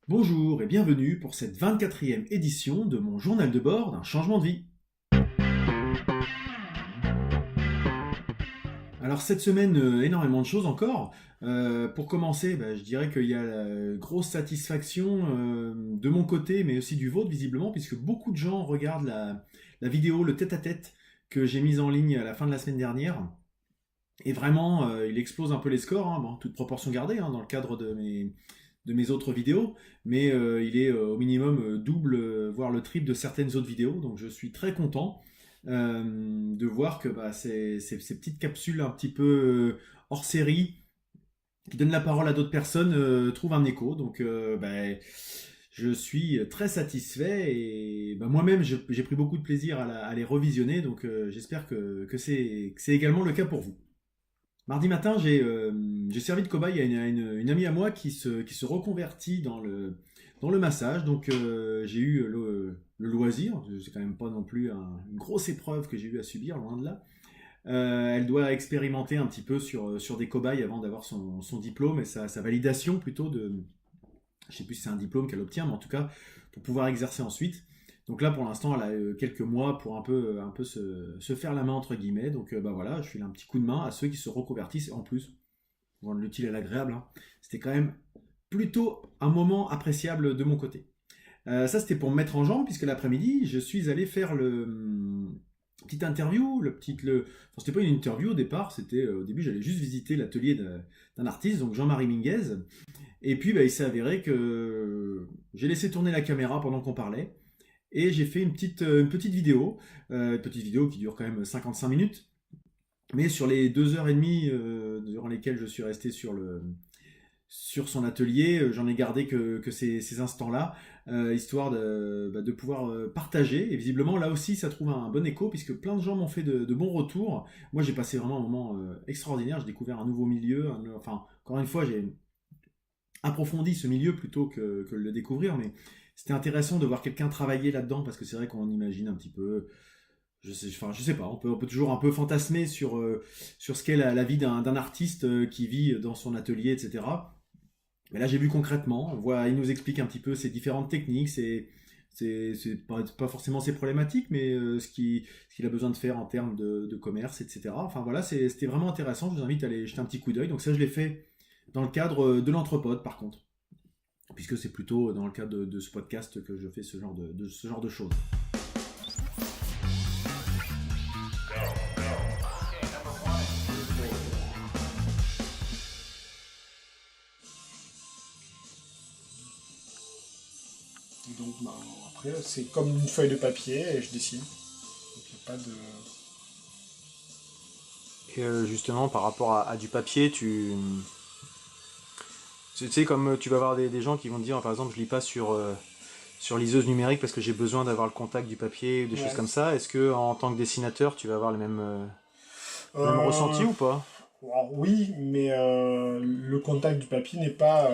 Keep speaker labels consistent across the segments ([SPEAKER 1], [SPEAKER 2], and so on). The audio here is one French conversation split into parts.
[SPEAKER 1] Bonjour et bienvenue pour cette 24e édition de mon journal de bord d'un changement de vie. Alors cette semaine, énormément de choses encore. Pour commencer, je dirais qu'il y a la grosse satisfaction de mon côté, mais aussi du vôtre visiblement, puisque beaucoup de gens regardent la vidéo, le tête-à-tête que j'ai mise en ligne à la fin de la semaine dernière. Et vraiment, il explose un peu les scores, hein, bon, toute proportion gardée, hein, dans le cadre de mes autres vidéos, mais il est au minimum double, voire le triple de certaines autres vidéos, donc je suis très content de voir que ces petites capsules un petit peu hors série, qui donnent la parole à d'autres personnes, trouvent un écho, donc je suis très satisfait et moi-même j'ai pris beaucoup de plaisir à les revisionner, donc j'espère que c'est également le cas pour vous. Mardi matin, j'ai servi de cobaye à une amie à moi qui se reconvertit dans le massage. Donc j'ai eu le loisir, c'est quand même pas non plus une grosse épreuve que j'ai eu à subir, loin de là. Elle doit expérimenter un petit peu sur des cobayes avant d'avoir son diplôme et sa validation plutôt de... Je sais plus si c'est un diplôme qu'elle obtient, mais en tout cas pour pouvoir exercer ensuite. Donc là, pour l'instant, elle a quelques mois pour un peu se faire la main, entre guillemets. Donc voilà, je file un petit coup de main à ceux qui se reconvertissent. En plus, pour rendre l'utile et l'agréable, hein, c'était quand même plutôt un moment appréciable de mon côté. Ça, c'était pour me mettre en jambe, puisque l'après-midi, je suis allé faire petite interview. Enfin, c'était pas une interview au départ, c'était au début, j'allais juste visiter l'atelier d'un artiste, donc Jean-Marie Minguez. Et puis, il s'est avéré que j'ai laissé tourner la caméra pendant qu'on parlait. Et j'ai fait une petite vidéo qui dure quand même 55 minutes. Mais sur les 2 heures et demie durant lesquelles je suis resté sur son atelier, j'en ai gardé que ces instants-là, histoire de pouvoir partager. Et visiblement, là aussi, ça trouve un bon écho, puisque plein de gens m'ont fait de bons retours. Moi, j'ai passé vraiment un moment extraordinaire. J'ai découvert un nouveau milieu. Enfin, encore une fois, j'ai approfondi ce milieu plutôt que le découvrir, mais c'était intéressant de voir quelqu'un travailler là-dedans, parce que c'est vrai qu'on imagine un petit peu, je sais pas, on peut toujours un peu fantasmer sur ce qu'est la vie d'un artiste qui vit dans son atelier, etc. Mais là, j'ai vu concrètement, il nous explique un petit peu ses différentes techniques, c'est pas forcément ses problématiques, mais ce qu'il a besoin de faire en termes de commerce, etc. Enfin voilà, c'était vraiment intéressant. Je vous invite à aller jeter un petit coup d'œil. Donc ça, je l'ai fait dans le cadre de l'Entrepode, par contre, puisque c'est plutôt dans le cadre de ce podcast que je fais ce genre de choses.
[SPEAKER 2] Donc après, c'est comme une feuille de papier et je dessine. Donc il n'y a pas de.
[SPEAKER 3] Et justement, par rapport à du papier, tu sais, comme tu vas avoir des gens qui vont te dire, par exemple, je lis pas sur liseuse numérique parce que j'ai besoin d'avoir le contact du papier ou des choses
[SPEAKER 2] Ouais.
[SPEAKER 3] comme ça. Est-ce que en tant que dessinateur, tu vas avoir le même ressenti
[SPEAKER 2] Euh,
[SPEAKER 3] ou pas?
[SPEAKER 2] alors oui, mais le contact du papier n'est pas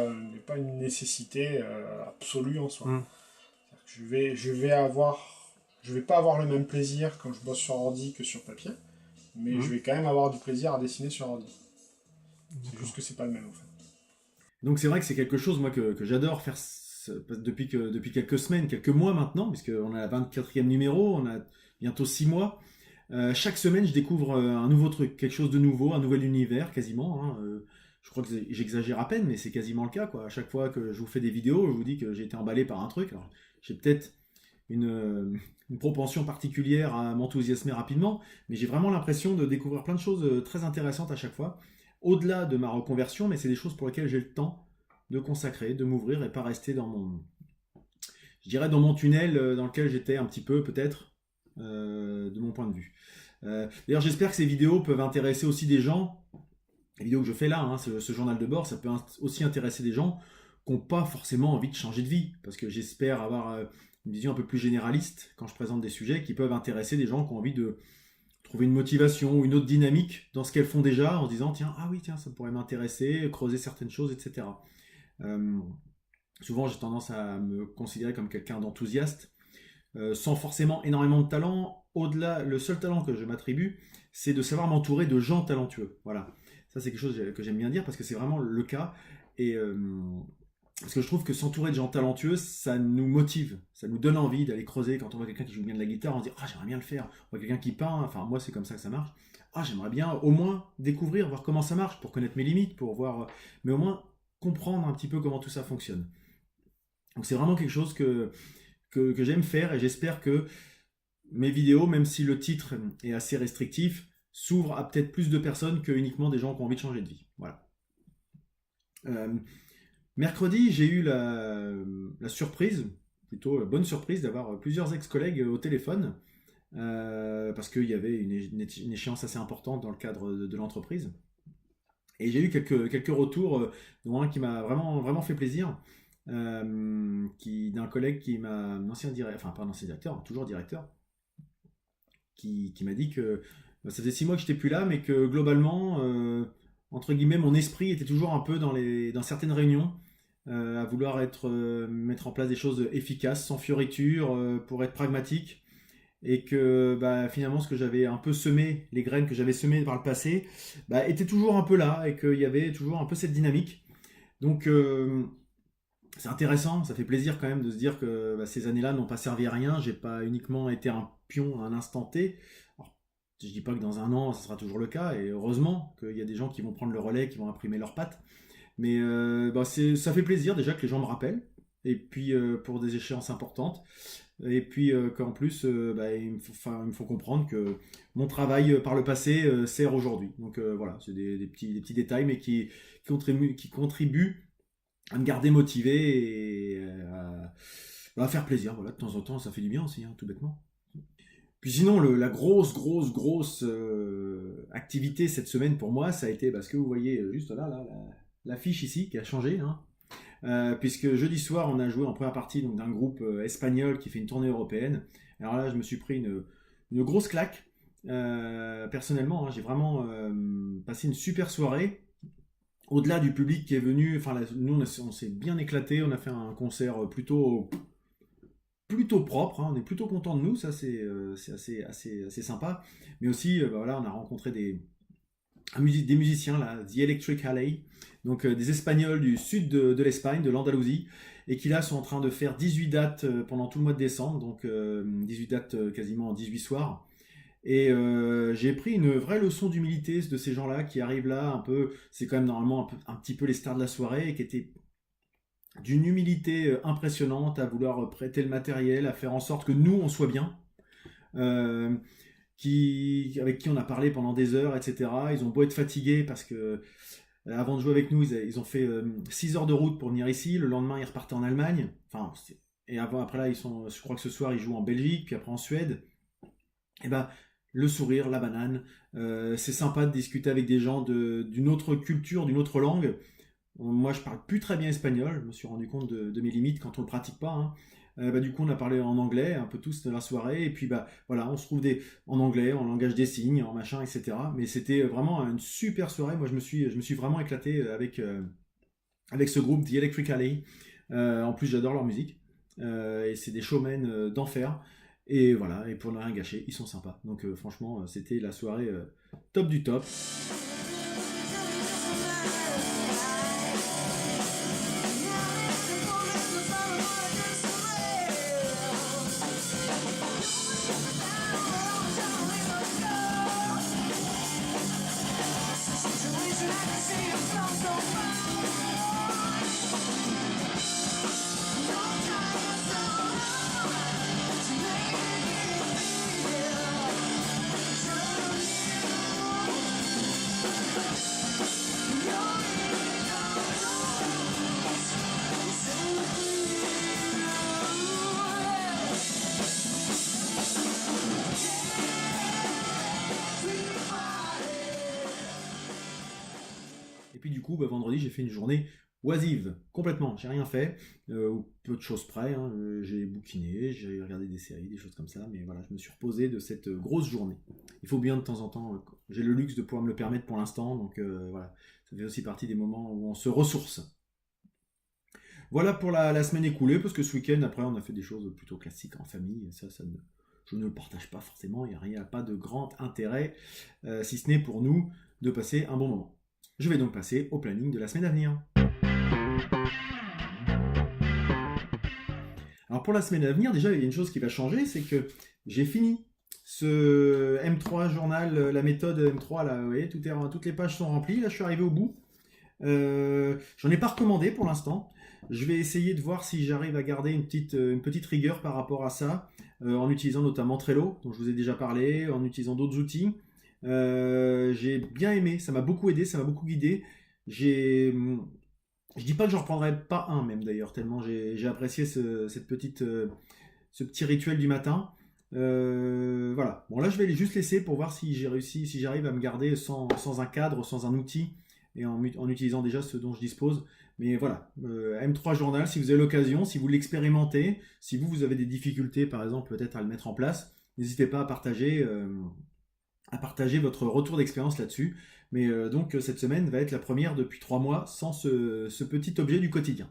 [SPEAKER 2] une nécessité absolue en soi.
[SPEAKER 3] Hmm,
[SPEAKER 2] C'est-à-dire que je vais pas avoir le même plaisir quand je bosse sur ordi que sur papier, mais
[SPEAKER 3] hmm,
[SPEAKER 2] je vais quand même avoir du plaisir à dessiner sur ordi. C'est juste
[SPEAKER 3] d'accord.
[SPEAKER 2] que c'est pas le même en fait.
[SPEAKER 1] Donc c'est vrai que c'est quelque chose, moi, que j'adore faire depuis quelques semaines, quelques mois maintenant, puisqu'on a la 24e numéro, on a bientôt 6 mois. Chaque semaine, je découvre un nouveau truc, quelque chose de nouveau, un nouvel univers quasiment, hein. Je crois que j'exagère à peine, mais c'est quasiment le cas, quoi. À chaque fois que je vous fais des vidéos, je vous dis que j'ai été emballé par un truc. Alors, j'ai peut-être une, euh, une propension particulière à m'enthousiasmer rapidement, mais j'ai vraiment l'impression de découvrir plein de choses très intéressantes à chaque fois, au-delà de ma reconversion, mais c'est des choses pour lesquelles j'ai le temps de consacrer, de m'ouvrir et pas rester je dirais dans mon tunnel dans lequel j'étais un petit peu peut-être de mon point de vue. D'ailleurs, j'espère que ces vidéos peuvent intéresser aussi des gens. Les vidéos que je fais là, hein, ce journal de bord, ça peut aussi intéresser des gens qui n'ont pas forcément envie de changer de vie. Parce que j'espère avoir une vision un peu plus généraliste quand je présente des sujets qui peuvent intéresser des gens qui ont envie de trouver une motivation ou une autre dynamique dans ce qu'elles font déjà en se disant tiens, ah oui, tiens, ça pourrait m'intéresser, creuser certaines choses, etc. Euh, Souvent, j'ai tendance à me considérer comme quelqu'un d'enthousiaste sans forcément énormément de talent. Au-delà, le seul talent que je m'attribue, c'est de savoir m'entourer de gens talentueux. Voilà. Ça, c'est quelque chose que j'aime bien dire parce que c'est vraiment le cas. Et Parce que je trouve que s'entourer de gens talentueux, ça nous motive, ça nous donne envie d'aller creuser. Quand on voit quelqu'un qui joue bien de la guitare, on se dit ah j'aimerais bien le faire. On voit quelqu'un qui peint, enfin moi c'est comme ça que ça marche. Ah j'aimerais bien au moins découvrir, voir comment ça marche, pour connaître mes limites, pour voir, mais au moins comprendre un petit peu comment tout ça fonctionne. Donc c'est vraiment quelque chose que j'aime faire et j'espère que mes vidéos, même si le titre est assez restrictif, s'ouvrent à peut-être plus de personnes que uniquement des gens qui ont envie de changer de vie. Voilà. Euh, Mercredi, j'ai eu la surprise, plutôt la bonne surprise, d'avoir plusieurs ex-collègues au téléphone, parce qu'il y avait une échéance assez importante dans le cadre de l'entreprise. Et j'ai eu quelques retours, dont un qui m'a vraiment, vraiment fait plaisir, d'un collègue qui m'a, un ancien directeur, enfin pas un ancien directeur, toujours directeur, qui m'a dit que ça faisait 6 mois que j'étais plus là, mais que globalement, entre guillemets, mon esprit était toujours un peu dans certaines réunions, à vouloir mettre en place des choses efficaces, sans fioriture, pour être pragmatique. Et que bah, finalement, ce que j'avais un peu semé, les graines que j'avais semées par le passé, bah, étaient toujours un peu là, et qu'il y avait toujours un peu cette dynamique. Donc, c'est intéressant, ça fait plaisir quand même de se dire que bah, ces années-là n'ont pas servi à rien. J'ai pas uniquement été un pion à un instant T. Alors, je dis pas que dans un an, ça sera toujours le cas, et heureusement qu'il y a des gens qui vont prendre le relais, qui vont imprimer leurs pattes. Mais bah, ça fait plaisir déjà que les gens me rappellent, et puis pour des échéances importantes, et puis qu'en plus, bah, il me faut comprendre que mon travail par le passé sert aujourd'hui. Donc voilà, c'est des petits détails, mais qui contribuent à me garder motivé et à faire plaisir. Voilà, de temps en temps, ça fait du bien aussi, hein, tout bêtement. Puis sinon, la grosse activité cette semaine pour moi, ça a été parce que vous voyez juste là, l'affiche ici qui a changé, hein. Puisque jeudi soir, on a joué en première partie donc, d'un groupe espagnol qui fait une tournée européenne. Alors là, je me suis pris une grosse claque. Personnellement, hein, j'ai vraiment passé une super soirée. Au-delà du public qui est venu, enfin, nous, on s'est bien éclaté. On a fait un concert plutôt propre, hein, on est plutôt content de nous, ça c'est assez sympa. Mais aussi, bah, voilà, on a rencontré des musiciens, là, The Electric Alley, donc des Espagnols du sud de l'Espagne, de l'Andalousie, et qui là sont en train de faire 18 dates pendant tout le mois de décembre, donc 18 dates quasiment en 18 soirs. Et j'ai pris une vraie leçon d'humilité de ces gens-là qui arrivent là un peu, c'est quand même normalement un petit peu les stars de la soirée, et qui étaient d'une humilité impressionnante à vouloir prêter le matériel, à faire en sorte que nous, on soit bien. Euh, avec qui on a parlé pendant des heures, etc. Ils ont beau être fatigués parce que avant de jouer avec nous, ils ont fait 6 heures de route pour venir ici. Le lendemain, ils repartaient en Allemagne. Enfin, et après là, je crois que ce soir, ils jouent en Belgique, puis après en Suède. Et ben, le sourire, la banane. C'est sympa de discuter avec des gens d'une autre culture, d'une autre langue. Moi, je parle plus très bien espagnol. Je me suis rendu compte de mes limites quand on le pratique pas, hein. Bah, du coup, on a parlé en anglais un peu tous de la soirée. Et puis, bah, voilà, on se trouve en anglais, en langage des signes, en machin, etc. Mais c'était vraiment une super soirée. Moi, je me suis vraiment éclaté avec ce groupe, The Electric Alley. En plus, j'adore leur musique. Et c'est des showmen d'enfer. Et voilà, et pour ne rien gâcher, ils sont sympas. Donc, franchement, c'était la soirée top du top. Et puis du coup, bah, vendredi, j'ai fait une journée oisive, complètement. J'ai rien fait, peu de choses près, hein. J'ai bouquiné, j'ai regardé des séries, des choses comme ça, mais voilà, je me suis reposé de cette grosse journée. Il faut bien de temps en temps, j'ai le luxe de pouvoir me le permettre pour l'instant, donc voilà, ça fait aussi partie des moments où on se ressource. Voilà pour la semaine écoulée, parce que ce week-end, après, on a fait des choses plutôt classiques en famille, et je ne le partage pas forcément, il n'y a pas de grand intérêt, si ce n'est pour nous de passer un bon moment. Je vais donc passer au planning de la semaine à venir. Alors pour la semaine à venir, déjà, il y a une chose qui va changer, c'est que j'ai fini ce M3 journal, la méthode M3, là, vous voyez, toutes les pages sont remplies, là je suis arrivé au bout. J'en ai pas recommandé pour l'instant. Je vais essayer de voir si j'arrive à garder une petite rigueur par rapport à ça, en utilisant notamment Trello, dont je vous ai déjà parlé, en utilisant d'autres outils. J'ai bien aimé, ça m'a beaucoup aidé, ça m'a beaucoup guidé. Je dis pas que j'en reprendrai pas un même d'ailleurs, tellement j'ai apprécié ce petit rituel du matin. Voilà. Bon là je vais juste laisser pour voir si j'ai réussi, si j'arrive à me garder sans un cadre, sans un outil et en utilisant déjà ce dont je dispose. Mais voilà, M3 Journal, si vous avez l'occasion, si vous l'expérimentez, si vous avez des difficultés par exemple peut-être à le mettre en place, n'hésitez pas à partager votre retour d'expérience là-dessus. Mais donc cette semaine va être la première depuis 3 mois sans ce petit objet du quotidien.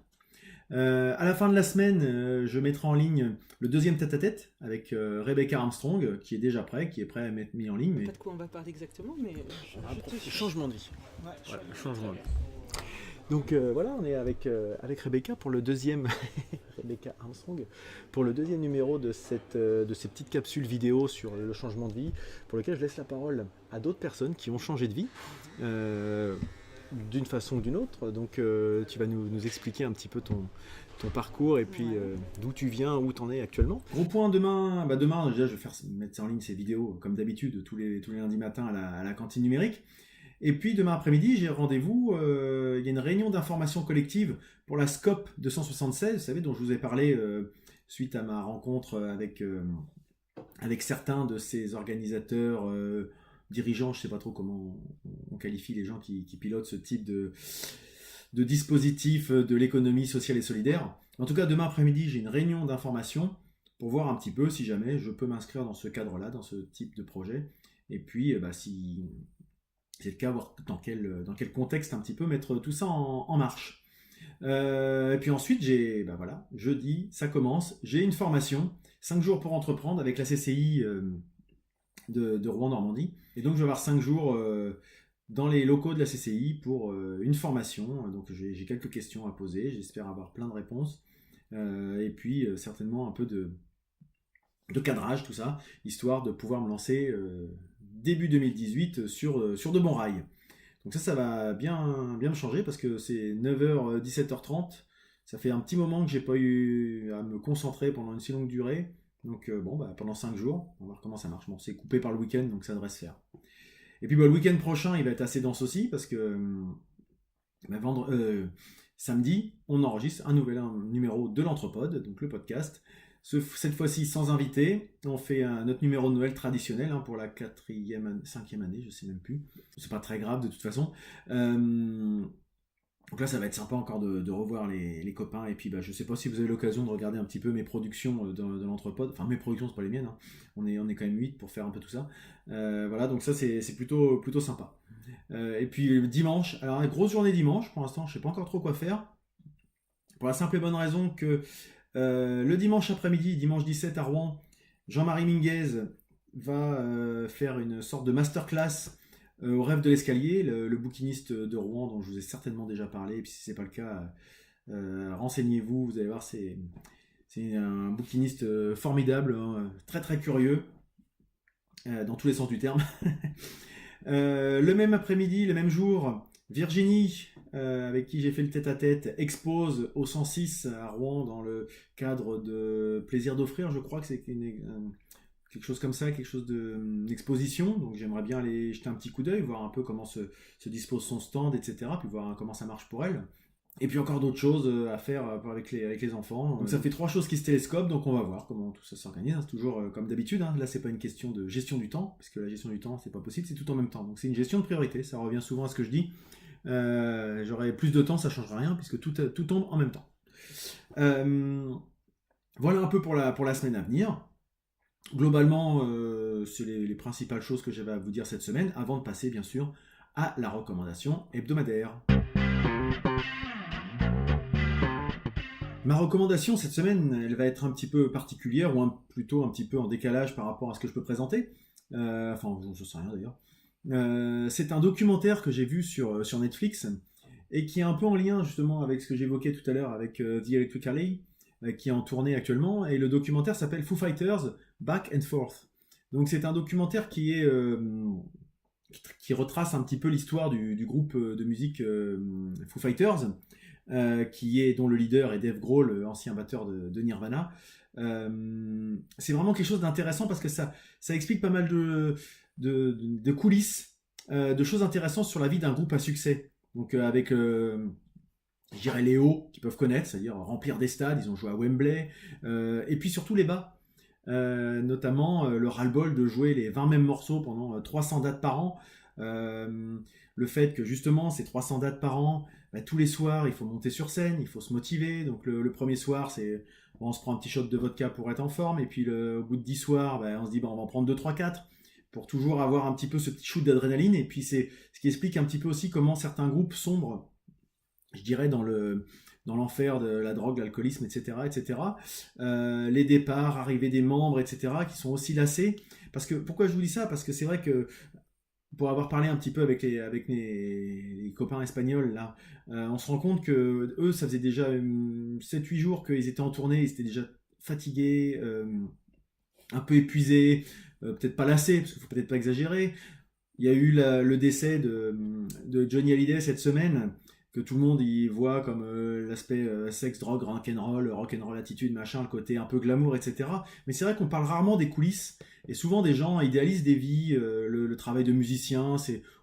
[SPEAKER 1] À la fin de la semaine, je mettrai en ligne le deuxième tête-à-tête avec Rebecca Armstrong, qui est déjà prêt, qui est prêt à être mis en ligne. Mais...
[SPEAKER 4] Pas de quoi on va parler exactement, mais
[SPEAKER 3] Changement de vie.
[SPEAKER 4] Ouais,
[SPEAKER 3] Voilà, changement de vie. Donc voilà, on est avec Rebecca pour le deuxième Rebecca Armstrong pour le deuxième numéro de ces petites capsules vidéo sur le changement de vie, pour lequel je laisse la parole à d'autres personnes qui ont changé de vie d'une façon ou d'une autre. Donc tu vas nous expliquer un petit peu ton parcours et puis d'où tu viens, où tu en es actuellement.
[SPEAKER 1] Gros point demain, demain déjà je vais mettre en ligne ces vidéos comme d'habitude tous les lundis matins à la cantine numérique. Et puis demain après-midi, j'ai rendez-vous, il y a une réunion d'information collective pour la SCOP 276, vous savez, dont je vous ai parlé suite à ma rencontre avec certains de ces organisateurs, dirigeants, je ne sais pas trop comment on qualifie les gens qui pilotent ce type de dispositif de l'économie sociale et solidaire. En tout cas, demain après-midi, j'ai une réunion d'information pour voir un petit peu si jamais je peux m'inscrire dans ce cadre-là, dans ce type de projet. Et puis, si c'est le cas, voir dans quel contexte un petit peu mettre tout ça en marche. Et puis ensuite, jeudi, ça commence, j'ai une formation, 5 jours pour entreprendre avec la CCI de Rouen-Normandie. Et donc je vais avoir 5 jours dans les locaux de la CCI pour une formation. Donc j'ai quelques questions à poser, j'espère avoir plein de réponses. Et puis certainement un peu de cadrage, tout ça, histoire de pouvoir me lancer début 2018 sur de bons rails. Donc ça va bien me changer parce que c'est 9h, 17h30. Ça fait un petit moment que j'ai pas eu à me concentrer pendant une si longue durée. Donc pendant 5 jours, on va voir comment ça marche. Bon, c'est coupé par le week-end, donc ça devrait se faire. Et puis le week-end prochain, il va être assez dense aussi parce que samedi, on enregistre un numéro de l'Anthropode, donc le podcast. Cette fois-ci sans invité, on fait notre numéro de Noël traditionnel pour la 5e année, je sais même plus. C'est pas très grave de toute façon. Donc là, ça va être sympa encore de revoir les copains. Et puis, je sais pas si vous avez l'occasion de regarder un petit peu mes productions de l'Anthropode. Enfin, mes productions, c'est pas les miennes. On est quand même 8 pour faire un peu tout ça. Voilà, donc ça, c'est plutôt sympa. Et puis, dimanche. Alors, une grosse journée dimanche. Pour l'instant, je sais pas encore trop quoi faire. Pour la simple et bonne raison que le dimanche après-midi, dimanche 17 à Rouen, Jean-Marie Minguez va faire une sorte de masterclass au Rêve de l'escalier, le bouquiniste de Rouen dont je vous ai certainement déjà parlé. Et puis si ce n'est pas le cas, renseignez-vous, vous allez voir, c'est un bouquiniste formidable, très très curieux, dans tous les sens du terme. Le même après-midi, le même jour, Virginie, avec qui j'ai fait le tête-à-tête, expose au 106 à Rouen dans le cadre de Plaisir d'offrir, je crois que c'est quelque chose comme ça, quelque chose d'exposition. Donc j'aimerais bien aller jeter un petit coup d'œil, voir un peu comment se dispose son stand, etc. Puis voir comment ça marche pour elle. Et puis encore d'autres choses à faire avec les enfants. Donc ça fait 3 choses qui se télescopent, donc on va voir comment tout ça s'organise. C'est toujours comme d'habitude. Là, c'est pas une question de gestion du temps, puisque la gestion du temps, c'est pas possible, c'est tout en même temps. Donc c'est une gestion de priorité. Ça revient souvent à ce que je dis. J'aurais plus de temps, ça changera rien, puisque tout tombe en même temps. Voilà un peu pour la semaine à venir. Globalement, c'est les principales choses que j'avais à vous dire cette semaine, avant de passer bien sûr à la recommandation hebdomadaire. Ma recommandation cette semaine, elle va être un petit peu particulière, ou plutôt un petit peu en décalage par rapport à ce que je peux présenter. Enfin, je ne sais rien d'ailleurs. C'est un documentaire que j'ai vu sur Netflix, et qui est un peu en lien justement avec ce que j'évoquais tout à l'heure avec The Electric Alley. qui est en tournée actuellement, et le documentaire s'appelle Foo Fighters Back and Forth. Donc c'est un documentaire qui retrace un petit peu l'histoire du groupe de musique Foo Fighters, dont le leader est Dave Grohl, ancien batteur de Nirvana. C'est vraiment quelque chose d'intéressant parce que ça explique pas mal de coulisses, de choses intéressantes sur la vie d'un groupe à succès. Donc avec, je dirais, les hauts qu'ils peuvent connaître, c'est-à-dire remplir des stades, ils ont joué à Wembley, et puis surtout les bas. Notamment le ras-le-bol de jouer les 20 mêmes morceaux pendant 300 dates par an. Le fait que justement ces 300 dates par an, tous les soirs il faut monter sur scène, il faut se motiver. Donc le premier soir on se prend un petit shot de vodka pour être en forme, et puis au bout de 10 soirs on se dit on va en prendre 2, 3, 4 pour toujours avoir un petit peu ce petit shoot d'adrénaline. Et puis c'est ce qui explique un petit peu aussi comment certains groupes sombrent, je dirais, dans l'enfer de la drogue, l'alcoolisme, etc. etc. Les départs, arrivées des membres, etc., qui sont aussi lassés. Pourquoi je vous dis ça? Parce que c'est vrai que, pour avoir parlé un petit peu avec les copains espagnols, là, on se rend compte que eux, ça faisait déjà 7-8 jours qu'ils étaient en tournée, ils étaient déjà fatigués, un peu épuisés, peut-être pas lassés, parce qu'il ne faut peut-être pas exagérer. Il y a eu le décès de Johnny Hallyday cette semaine, que tout le monde y voit comme l'aspect sexe, drogue, rock'n'roll attitude, machin, le côté un peu glamour, etc. Mais c'est vrai qu'on parle rarement des coulisses, et souvent des gens idéalisent des vies, le travail de musicien,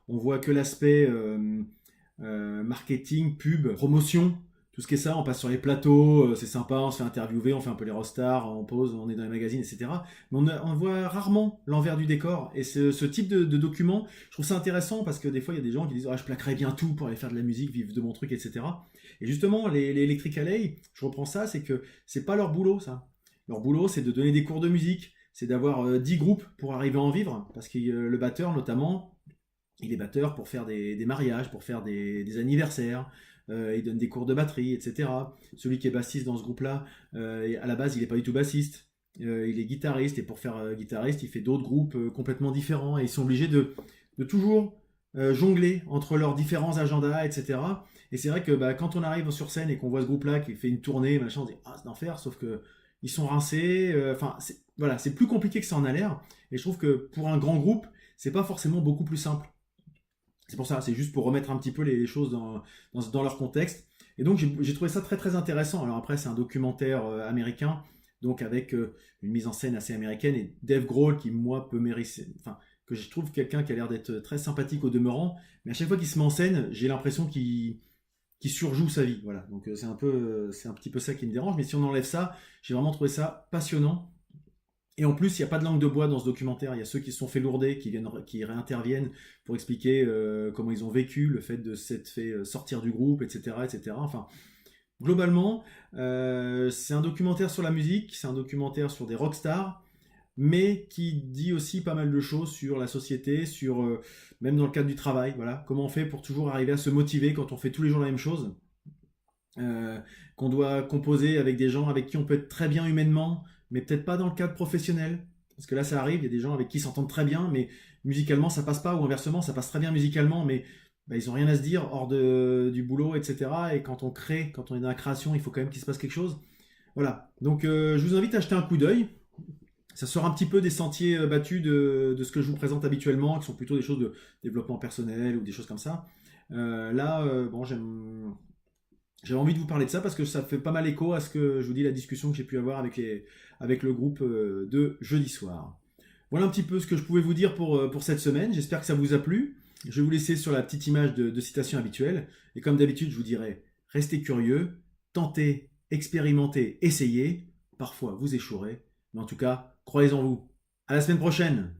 [SPEAKER 1] on voit que l'aspect marketing, pub, promotion, tout ce qui est ça, on passe sur les plateaux, c'est sympa, on se fait interviewer, on fait un peu les rostars, on pose, on est dans les magazines, etc. Mais on voit rarement l'envers du décor. Et ce type de document, je trouve ça intéressant parce que des fois, il y a des gens qui disent je plaquerais bien tout pour aller faire de la musique, vivre de mon truc, etc. Et justement, les Electric Alley, je reprends ça, c'est que c'est pas leur boulot, ça. Leur boulot, c'est de donner des cours de musique, c'est d'avoir 10 groupes pour arriver à en vivre. Parce que le batteur, notamment, il est batteur pour faire des mariages, pour faire des anniversaires. Il donne des cours de batterie, etc. Celui qui est bassiste dans ce groupe-là, à la base, il n'est pas du tout bassiste. Il est guitariste, et pour faire guitariste, il fait d'autres groupes complètement différents. Et ils sont obligés de toujours jongler entre leurs différents agendas, etc. Et c'est vrai que quand on arrive sur scène et qu'on voit ce groupe-là qui fait une tournée, machin, on se dit c'est d'enfer, sauf que ils sont rincés. Voilà, c'est plus compliqué que ça en a l'air. Et je trouve que pour un grand groupe, c'est pas forcément beaucoup plus simple. C'est pour ça, c'est juste pour remettre un petit peu les choses dans leur contexte. Et donc j'ai trouvé ça très très intéressant. Alors après, c'est un documentaire américain, donc avec une mise en scène assez américaine, et Dave Grohl qui, moi, peut mériter, que je trouve quelqu'un qui a l'air d'être très sympathique au demeurant, mais à chaque fois qu'il se met en scène, j'ai l'impression qu'il surjoue sa vie. Voilà. Donc c'est un petit peu ça qui me dérange, mais si on enlève ça, j'ai vraiment trouvé ça passionnant. Et en plus, il n'y a pas de langue de bois dans ce documentaire. Il y a ceux qui se sont fait lourder, qui réinterviennent pour expliquer comment ils ont vécu le fait de s'être fait sortir du groupe, etc., etc. Enfin, globalement, c'est un documentaire sur la musique, c'est un documentaire sur des rockstars, mais qui dit aussi pas mal de choses sur la société, même dans le cadre du travail. Voilà, comment on fait pour toujours arriver à se motiver quand on fait tous les jours la même chose. Qu'on doit composer avec des gens avec qui on peut être très bien humainement, mais peut-être pas dans le cadre professionnel. Parce que là, ça arrive, il y a des gens avec qui s'entendent très bien, mais musicalement, ça passe pas, ou inversement, ça passe très bien musicalement, mais ils ont rien à se dire hors du boulot, etc. Et quand on crée, quand on est dans la création, il faut quand même qu'il se passe quelque chose. Voilà. Donc, je vous invite à jeter un coup d'œil. Ça sort un petit peu des sentiers battus de ce que je vous présente habituellement, qui sont plutôt des choses de développement personnel ou des choses comme ça. J'avais envie de vous parler de ça parce que ça fait pas mal écho à ce que je vous dis, la discussion que j'ai pu avoir avec le groupe de jeudi soir. Voilà un petit peu ce que je pouvais vous dire pour cette semaine. J'espère que ça vous a plu. Je vais vous laisser sur la petite image de citation habituelle. Et comme d'habitude, je vous dirai, restez curieux, tentez, expérimentez, essayez. Parfois, vous échouerez. Mais en tout cas, croyez en vous. À la semaine prochaine!